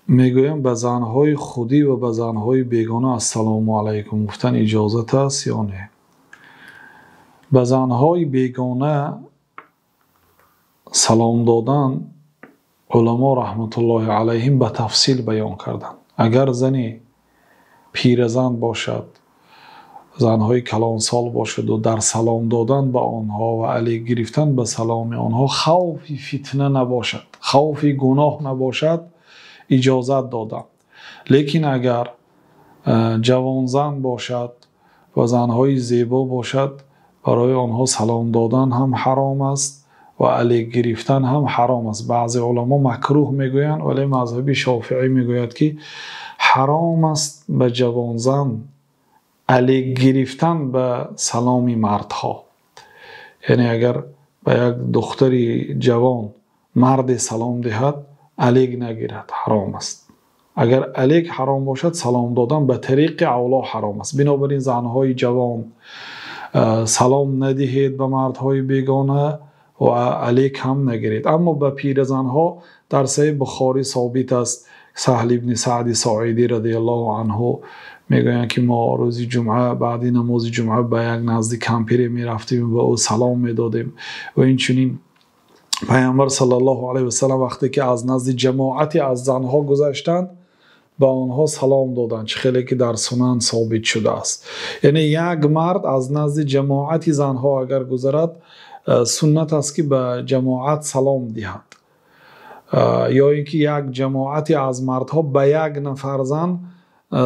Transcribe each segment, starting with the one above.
میگویم به زنهای خودی و به زنهای بیگانه السلام علیکم گفتن اجازت است یا نه؟ به زنهای بیگانه سلام دادن علما رحمت الله علیهم به تفصیل بیان کردند. اگر زنی پیرزن باشد، زنهای کلانسال باشد و در سلام دادن به آنها و علیک گرفتن به سلام آنها خوف فتنه نباشد، خوف گناه نباشد، اجازت دادند. لیکن اگر جوان زن باشد و زنهای زیبا باشد، برای آنها سلام دادن هم حرام است و علیک گرفتن هم حرام است. بعضی علما مکروه میگویند، ولی مذهب شافعی میگوید که حرام است به جوان زن علیک گرفتن به سلام مردها. یعنی اگر به یک دختری جوان مرد سلام دهد، علیک نگیرد، حرام است. اگر علیک حرام باشد، سلام دادن به طریق اولا حرام است. بنابراین زنهای جوان سلام ندهید به مردهای بیگانه و علیک هم نگیرید. اما به پیرزنها در صحیح بخاری ثابت است، سهل ابن سعد ساعدی رضی الله عنه میگویند که ما روز جمعه بعد نماز جمعه به یک نزد کمپیری میرفتیم و او سلام میدادیم و این چنین پیامبر صلی الله علیه و سلم وقتی که از نزد جماعتی از زنها گذشتند به آنها سلام دادند، چه خیلی که در سنن ثابت شده است. یعنی یک مرد از نزد جماعتی زنها اگر گذرد، سنت است که به جماعت سلام دهد، یا اینکه یک جماعتی از مردها به یک نفر زن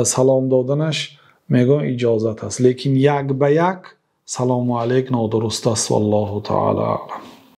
سلام دادنش میگن اجازت است. لیکن یک به یک سلام علیک نادرست است. والله تعالی اعلم.